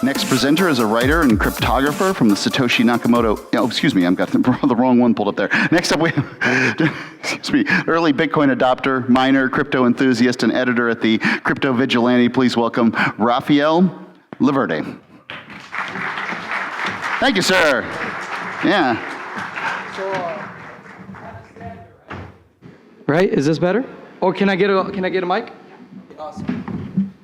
Next presenter is a writer and cryptographer from the Satoshi Nakamoto. Oh, excuse me, I've got the wrong one pulled up there. Next up, we have, excuse me, early Bitcoin adopter, miner, crypto enthusiast, and editor at the Crypto Vigilante. Please welcome Rafael LaVerde. Thank you, sir. Yeah. Right? Is this better? Or can I get a mic? Awesome.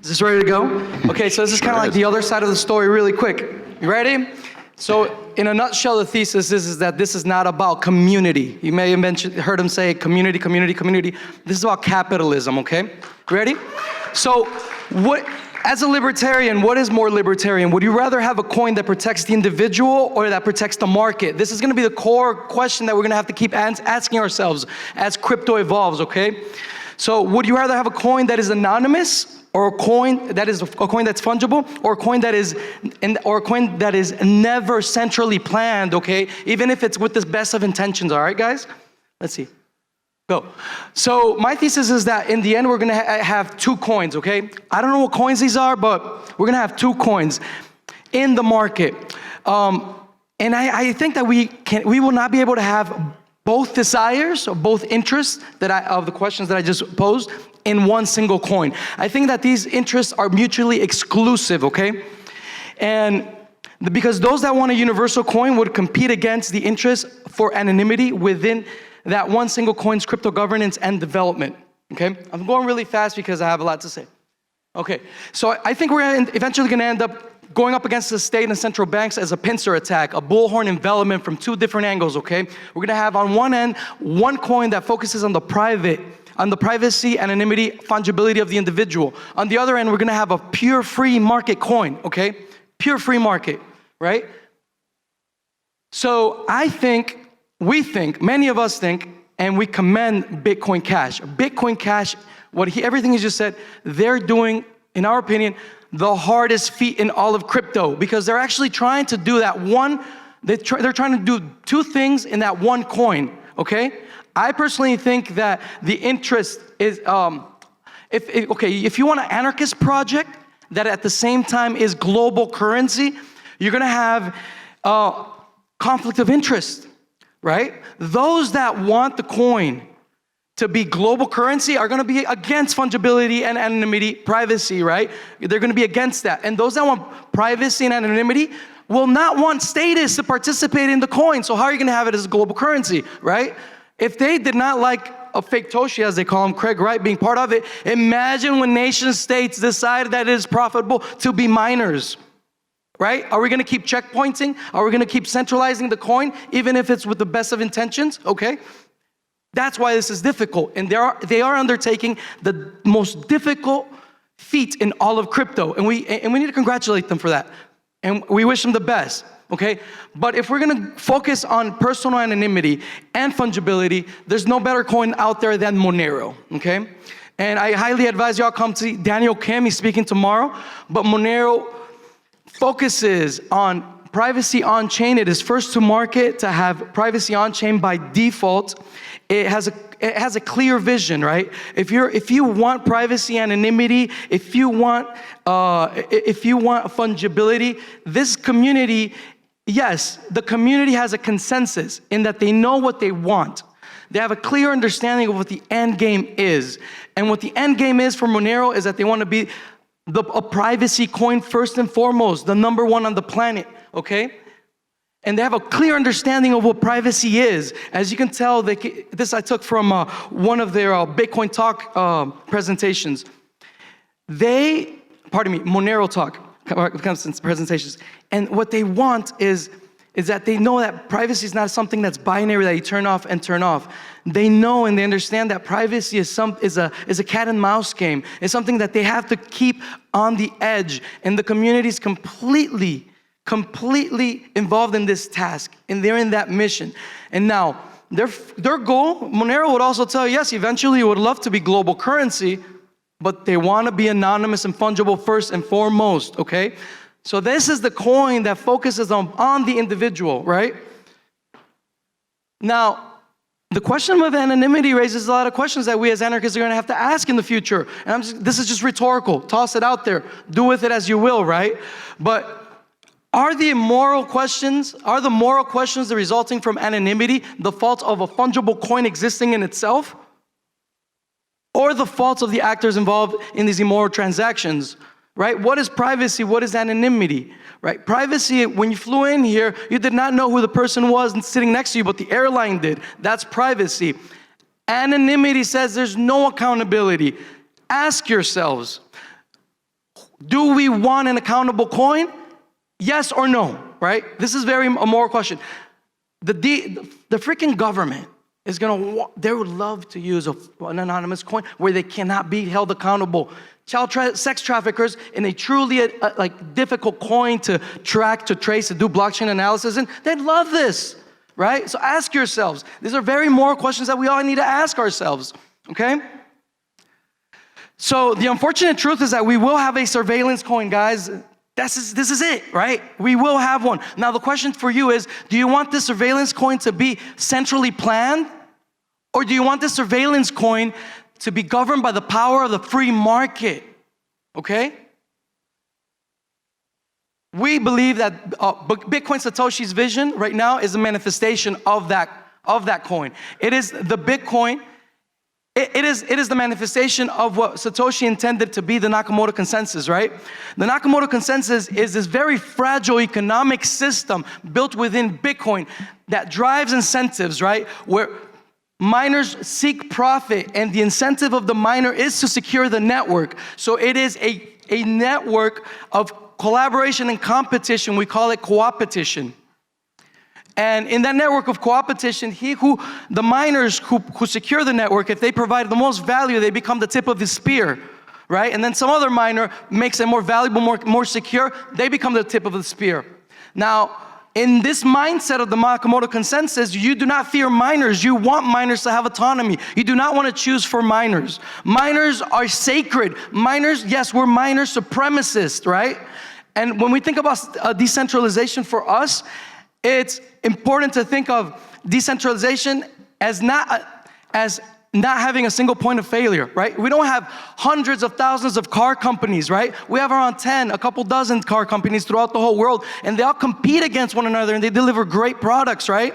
Is this ready to go? Okay, so this is kind of like the other side of the story really quick. You ready? So in a nutshell, the thesis is that this is not about community. You may have heard him say community, community, community. This is about capitalism, okay? Ready? So as a libertarian, what is more libertarian? Would you rather have a coin that protects the individual or that protects the market? This is gonna be the core question that we're gonna have to keep asking ourselves as crypto evolves, okay? So would you rather have a coin that is anonymous, or a coin that's fungible, or a coin that is never centrally planned, okay? Even if it's with the best of intentions, all right, guys? Let's see. Go. So my thesis is that in the end, we're gonna have two coins, okay? I don't know what coins these are, but we're gonna have two coins in the market. And I think that we will not be able to have both desires or both interests of the questions that I just posed in one single coin. I think that these interests are mutually exclusive, okay? And because those that want a universal coin would compete against the interest for anonymity within that one single coin's crypto governance and development, okay? I'm going really fast because I have a lot to say. Okay, so I think we're eventually gonna end up going up against the state and central banks as a pincer attack, a bullhorn envelopment from two different angles, okay? We're gonna have on one end, one coin that focuses on the privacy, anonymity, fungibility of the individual. On the other end, we're gonna have a pure free market coin, okay? Pure free market, right? So many of us think, and we commend Bitcoin Cash. Bitcoin Cash, everything he just said, they're doing, in our opinion, the hardest feat in all of crypto, because they're actually trying to do that one, they're trying to do two things in that one coin, okay? I personally think that the interest is, if you want an anarchist project that at the same time is global currency, you're gonna have conflict of interest, right? Those that want the coin to be global currency are gonna be against fungibility and anonymity, privacy, right? They're gonna be against that. And those that want privacy and anonymity will not want status to participate in the coin. So how are you gonna have it as a global currency, right? If they did not like a fake Toshi, as they call him, Craig Wright, being part of it, imagine when nation states decide that it is profitable to be miners, right? Are we gonna keep checkpointing? Are we gonna keep centralizing the coin, even if it's with the best of intentions, okay? That's why this is difficult, and they are undertaking the most difficult feat in all of crypto, and we need to congratulate them for that, and we wish them the best, okay? But if we're gonna focus on personal anonymity and fungibility, there's no better coin out there than Monero, okay? And I highly advise y'all come to see Daniel Kim, he's speaking tomorrow, but Monero focuses on privacy on-chain. It is first to market to have privacy on-chain by default. It has a clear vision, right? If you want privacy, anonymity, if you want fungibility, this community, yes, the community has a consensus in that they know what they want. They have a clear understanding of what the end game is. And what the end game is for Monero is that they want to be a privacy coin first and foremost, the number one on the planet, okay? And they have a clear understanding of what privacy is. As you can tell, this I took from one of their Bitcoin Talk presentations. Monero Talk presentations. And what they want is that they know that privacy is not something that's binary that you turn off and turn off. They know and they understand that privacy is a cat and mouse game. It's something that they have to keep on the edge. And the community is completely involved in this task, and they're in that mission. And now, their goal, Monero would also tell you, yes, eventually you would love to be global currency, but they want to be anonymous and fungible first and foremost, okay? So this is the coin that focuses on the individual, right? Now, the question of anonymity raises a lot of questions that we as anarchists are going to have to ask in the future. And this is just rhetorical. Toss it out there. Do with it as you will, right? But Are the moral questions the resulting from anonymity the fault of a fungible coin existing in itself? Or the fault of the actors involved in these immoral transactions, right? What is privacy? What is anonymity, right? Privacy, when you flew in here, you did not know who the person was sitting next to you, but the airline did. That's privacy. Anonymity says there's no accountability. Ask yourselves, do we want an accountable coin? Yes or no, right? This is a moral question. The freaking government is they would love to use an anonymous coin where they cannot be held accountable. Sex traffickers in a truly difficult coin to track, to trace, to do blockchain analysis, and they'd love this, right? So ask yourselves. These are very moral questions that we all need to ask ourselves, okay? So the unfortunate truth is that we will have a surveillance coin, guys. This is it, right? We will have one. Now the question for you is, do you want this surveillance coin to be centrally planned? Or do you want this surveillance coin to be governed by the power of the free market? Okay? We believe that Bitcoin Satoshi's vision right now is a manifestation of that coin. It is the Bitcoin. It is the manifestation of what Satoshi intended to be the Nakamoto Consensus, right? The Nakamoto Consensus is this very fragile economic system built within Bitcoin that drives incentives, right? Where miners seek profit, and the incentive of the miner is to secure the network. So it is a network of collaboration and competition. We call it co-opetition. And in that network of co-opetition, the miners who secure the network, if they provide the most value, they become the tip of the spear, right? And then some other miner makes it more valuable, more secure, they become the tip of the spear. Now, in this mindset of the Nakamoto Consensus, you do not fear miners. You want miners to have autonomy. You do not want to choose for miners. Miners are sacred. Miners, yes, we're miner supremacists, right? And when we think about decentralization for us, it's important to think of decentralization as not having a single point of failure, right? We don't have hundreds of thousands of car companies, right? We have around 10, a couple dozen car companies throughout the whole world, and they all compete against one another and they deliver great products, right?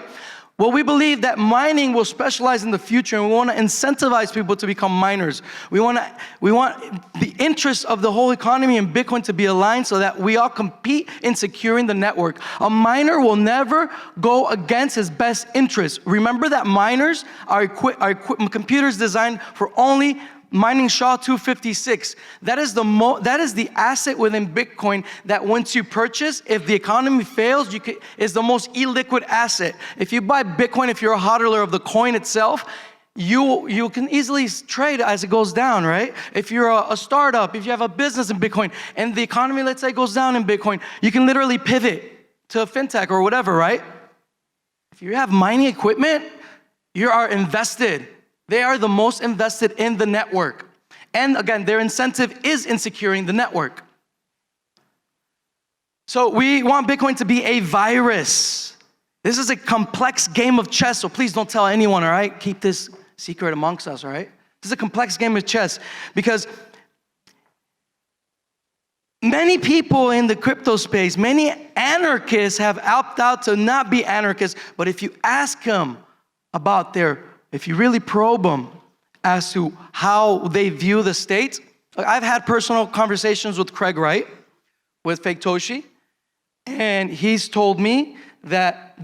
Well, we believe that mining will specialize in the future, and we want to incentivize people to become miners. We want the interests of the whole economy and Bitcoin to be aligned so that we all compete in securing the network. A miner will never go against his best interests. Remember that miners are computers designed for only mining SHA-256. That is the asset within Bitcoin that once you purchase, if the economy fails, is the most illiquid asset. If you buy Bitcoin, if you're a hodler of the coin itself, you can easily trade as it goes down, right? If you're a startup, if you have a business in Bitcoin, and the economy, let's say, goes down in Bitcoin, you can literally pivot to a fintech or whatever, right? If you have mining equipment, you are invested. They are the most invested in the network. And again, their incentive is in securing the network. So we want Bitcoin to be a virus. This is a complex game of chess, so please don't tell anyone, all right? Keep this secret amongst us, all right? This is a complex game of chess because many people in the crypto space, many anarchists have opted out to not be anarchists, but if you ask them about if you really probe them as to how they view the state, I've had personal conversations with Craig Wright, with Fake Toshi, and he's told me that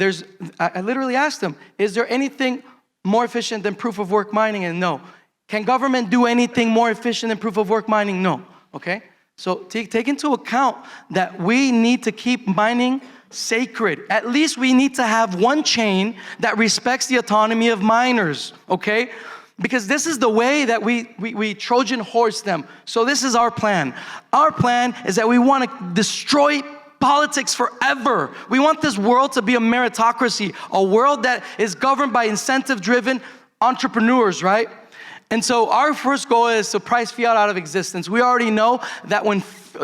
I literally asked him, is there anything more efficient than proof of work mining? And no. Can government do anything more efficient than proof of work mining? No, okay? So take into account that we need to keep mining sacred. At least we need to have one chain that respects the autonomy of miners, okay? Because this is the way that we Trojan horse them. So this is our plan. Our plan is that we want to destroy politics forever. We want this world to be a meritocracy, a world that is governed by incentive-driven entrepreneurs, right? And so our first goal is to price fiat out of existence. We already know that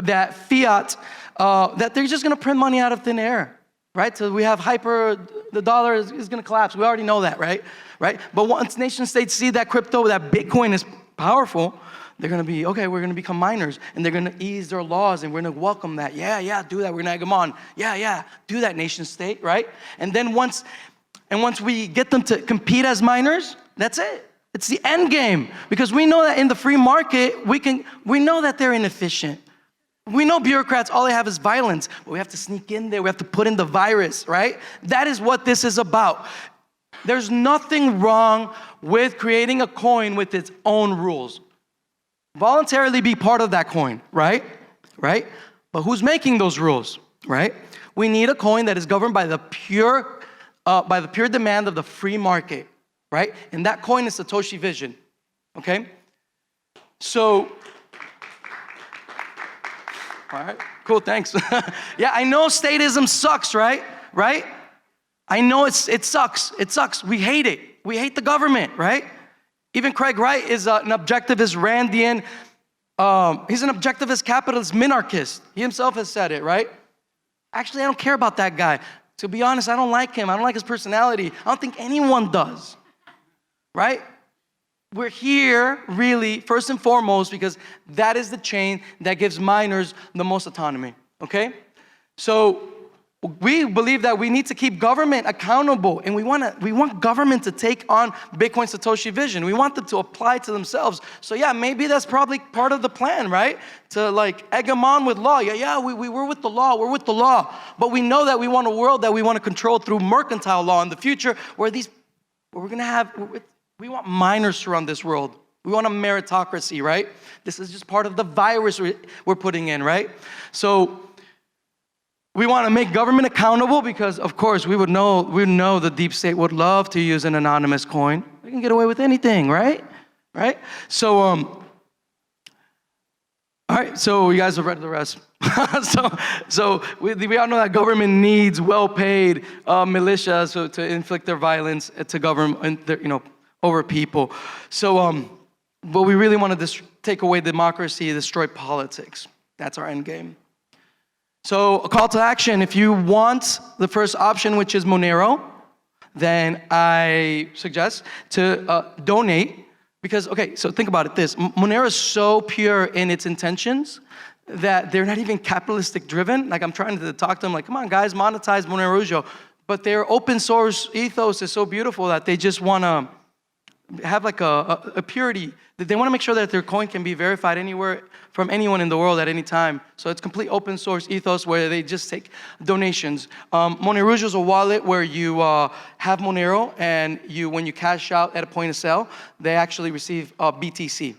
that fiat, that they're just going to print money out of thin air, right? So we have the dollar is going to collapse. We already know that, right? But once nation states see that crypto, that Bitcoin is powerful, They're gonna be, okay, we're gonna become miners, and they're gonna ease their laws, and we're gonna welcome that. Yeah, do that, we're gonna egg them on. Yeah, do that, nation state, right? And then once we get them to compete as miners, that's it. It's the end game. Because we know that in the free market, we know that they're inefficient. We know bureaucrats, all they have is violence, but we have to sneak in there, we have to put in the virus, right? That is what this is about. There's nothing wrong with creating a coin with its own rules. Voluntarily be part of that coin, right? But who's making those rules, right? We need a coin that is governed by the pure demand of the free market, right? And that coin is Satoshi Vision, okay? So, all right, cool, thanks. Yeah, I know statism sucks, right? I know it sucks. We hate it. We hate the government, right? Even Craig Wright is an objectivist Randian. He's an objectivist capitalist minarchist. He himself has said it, right? Actually, I don't care about that guy. To be honest, I don't like him. I don't like his personality. I don't think anyone does, right? We're here really, first and foremost, because that is the chain that gives miners the most autonomy, okay? So we believe that we need to keep government accountable, and we want government to take on Bitcoin Satoshi Vision. We want them to apply to themselves. So yeah, maybe that's probably part of the plan, right? To like egg them on with law. We're with the law. We're with the law. But we know that we want a world that we want to control through mercantile law in the future, where we're gonna have. We want miners to run this world. We want a meritocracy, right? This is just part of the virus we're putting in, right? So we want to make government accountable because, of course, we know the deep state would love to use an anonymous coin. They can get away with anything, right? So, all right, so you guys have read the rest. so we all know that government needs well-paid militias to inflict their violence to government, over people. So, but we really want to take away democracy, destroy politics. That's our end game. So a call to action, if you want the first option, which is Monero, then I suggest to donate, because, okay, so think about it this. Monero is so pure in its intentions that they're not even capitalistic driven. Like I'm trying to talk to them like, come on guys, monetize Monero. But their open source ethos is so beautiful that they just want to have like a purity. They want to make sure that their coin can be verified anywhere from anyone in the world at any time. So it's complete open source ethos where they just take donations. Monero is a wallet where you have Monero, and when you cash out at a point of sale, they actually receive BTC.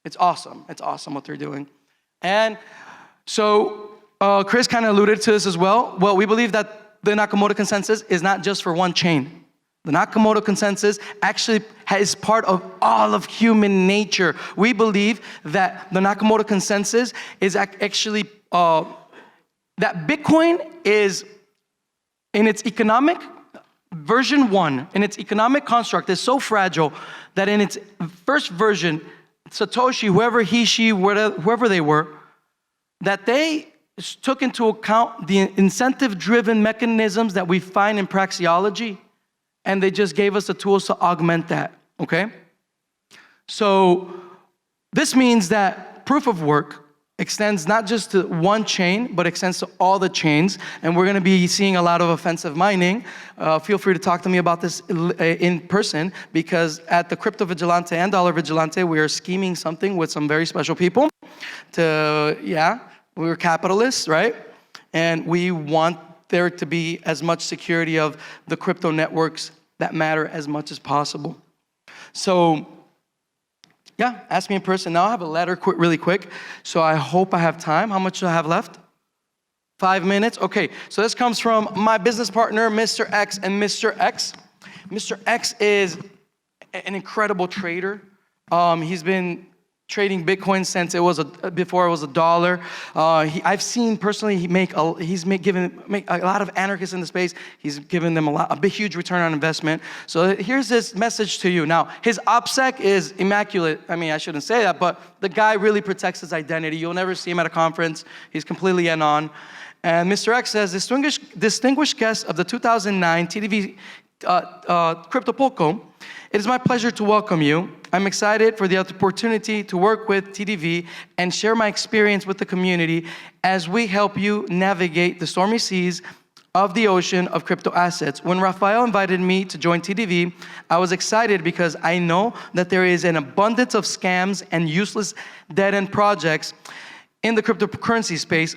It's awesome. It's awesome what they're doing. And so Chris kind of alluded to this as well. Well, we believe that the Nakamoto consensus is not just for one chain. The Nakamoto consensus actually is part of all of human nature. We believe that the Nakamoto consensus is actually, that Bitcoin is, in its economic, version 1, in its economic construct is so fragile that in its first version, Satoshi, whoever he, she, whoever they were, that they took into account the incentive-driven mechanisms that we find in praxeology, and they just gave us the tools to augment that, okay? So this means that proof of work extends not just to one chain, but extends to all the chains, and we're gonna be seeing a lot of offensive mining. Feel free to talk to me about this in person, because at the Crypto Vigilante and Dollar Vigilante, we are scheming something with some very special people we're capitalists, right? And we want there to be as much security of the crypto networks that matter as much as possible. So, yeah, ask me in person. Now I have a letter really quick, so I hope I have time. How much do I have left? 5 minutes? Okay, so this comes from my business partner, Mr. X and Mr. X. Mr. X is an incredible trader. He's been trading Bitcoin since before it was $1. I've seen personally he's given a lot of anarchists in the space. He's given them a big huge return on investment. So here's this message to you. Now his OPSEC is immaculate. I mean, I shouldn't say that, but the guy really protects his identity. You'll never see him at a conference. He's completely anon. And Mr. X says, distinguished guest of the 2009 TDV Cryptopulco, It is my pleasure to welcome you. I'm excited for the opportunity to work with TDV and share my experience with the community as we help you navigate the stormy seas of the ocean of crypto assets. When Rafael invited me to join TDV, I was excited because I know that there is an abundance of scams and useless dead-end projects in the cryptocurrency space,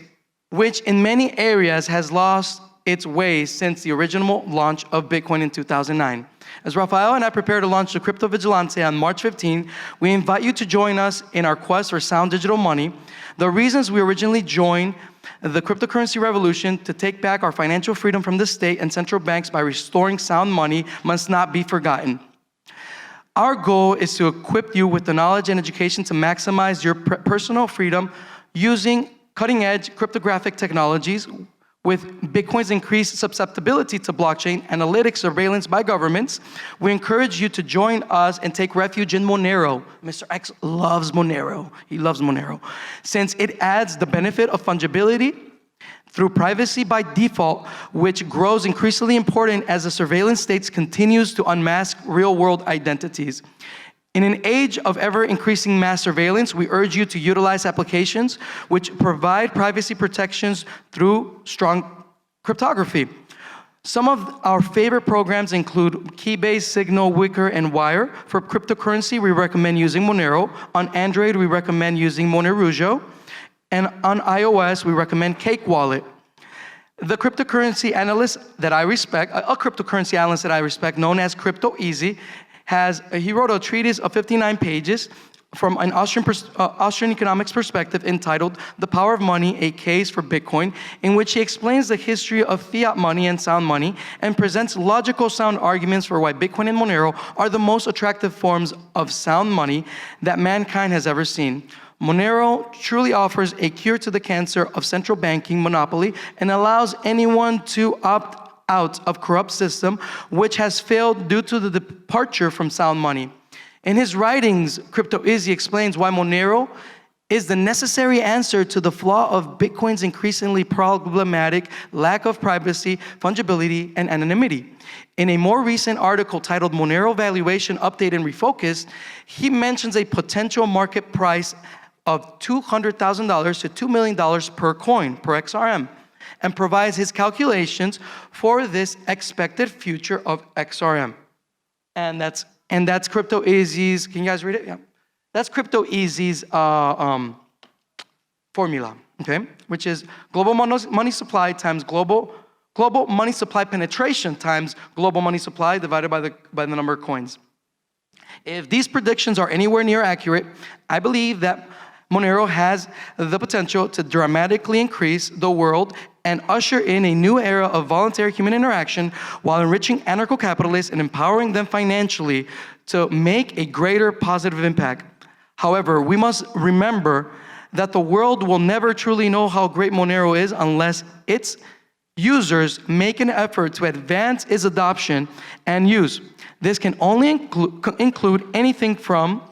which in many areas has lost its way since the original launch of Bitcoin in 2009. As Rafael and I prepare to launch the Crypto Vigilante on March 15, we invite you to join us in our quest for sound digital money. The reasons we originally joined the cryptocurrency revolution to take back our financial freedom from the state and central banks by restoring sound money must not be forgotten. Our goal is to equip you with the knowledge and education to maximize your personal freedom using cutting-edge cryptographic technologies. With Bitcoin's increased susceptibility to blockchain analytics surveillance by governments, we encourage you to join us and take refuge in Monero. Mr. X loves Monero. He loves Monero. Since it adds the benefit of fungibility through privacy by default, which grows increasingly important as the surveillance state continues to unmask real-world identities. In an age of ever-increasing mass surveillance, we urge you to utilize applications which provide privacy protections through strong cryptography. Some of our favorite programs include Keybase, Signal, Wicker, and Wire. For cryptocurrency, we recommend using Monero. On Android, we recommend using Monerujo. And on iOS, we recommend Cake Wallet. The cryptocurrency analyst that I respect, a cryptocurrency analyst that I respect, known as Crypto Easy, he wrote a treatise of 59 pages from an Austrian economics perspective entitled The Power of Money, A Case for Bitcoin, in which he explains the history of fiat money and sound money and presents logical sound arguments for why Bitcoin and Monero are the most attractive forms of sound money that mankind has ever seen. Monero truly offers a cure to the cancer of central banking monopoly and allows anyone to opt out of corrupt system, which has failed due to the departure from sound money. In his writings, Crypto Easy explains why Monero is the necessary answer to the flaw of Bitcoin's increasingly problematic lack of privacy, fungibility, and anonymity. In a more recent article titled Monero Valuation Update and Refocused, he mentions a potential market price of $200,000 to $2 million per coin, per XRM, and provides his calculations for this expected future of XRM. And that's Crypto Easy's, can you guys read it? Yeah. That's Crypto Easy's formula, okay? Which is global money supply times global money supply penetration times global money supply divided by the number of coins. If these predictions are anywhere near accurate, I believe that Monero has the potential to dramatically increase the world and usher in a new era of voluntary human interaction while enriching anarcho-capitalists and empowering them financially to make a greater positive impact. However, we must remember that the world will never truly know how great Monero is unless its users make an effort to advance its adoption and use. This can only include anything from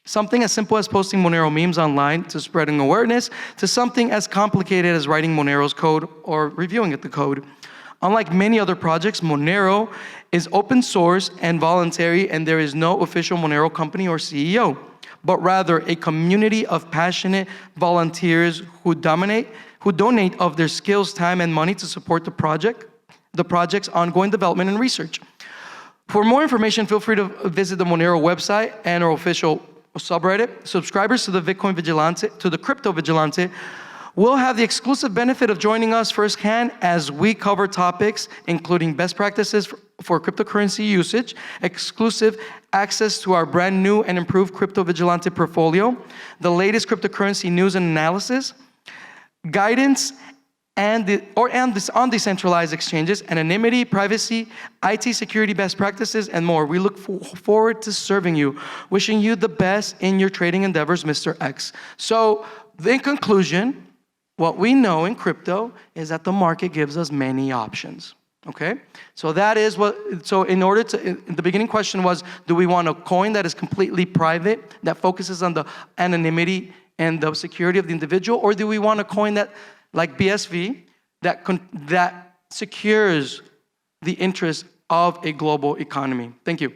something as simple as posting Monero memes online to spreading awareness, to something as complicated as writing Monero's code or reviewing the code. Unlike many other projects, Monero is open source and voluntary, and there is no official Monero company or CEO, but rather a community of passionate volunteers who donate of their skills, time, and money to support the project's ongoing development and research. For more information, feel free to visit the Monero website and our official subreddit. Subscribers to the Crypto Vigilante will have the exclusive benefit of joining us firsthand as we cover topics including best practices for cryptocurrency usage, exclusive access to our brand new and improved Crypto Vigilante portfolio, the latest cryptocurrency news and analysis, guidance on decentralized exchanges, anonymity, privacy, IT security best practices, and more. We look forward to serving you, wishing you the best in your trading endeavors, Mr. X. So, in conclusion, what we know in crypto is that the market gives us many options, okay? So in order to, the beginning question was, do we want a coin that is completely private, that focuses on the anonymity and the security of the individual, or do we want a coin that, like BSV, that secures the interests of a global economy? Thank you.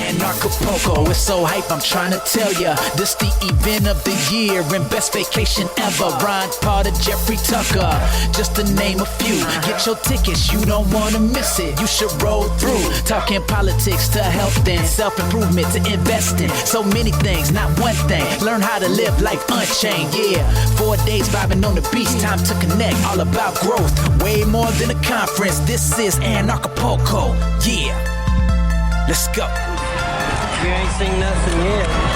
Anarchapulco, it's so hype, I'm trying to tell ya. This the event of the year and best vacation ever. Ron Potter, Jeffrey Tucker, just to name a few. Get your tickets, you don't wanna miss it. You should roll through. Talking politics to health and self-improvement to investing. So many things, not one thing. Learn how to live life unchained, yeah. 4 days vibing on the beach, time to connect. All about growth, way more than a conference. This is Anarchapulco, yeah. Let's go. You ain't seen nothing yet.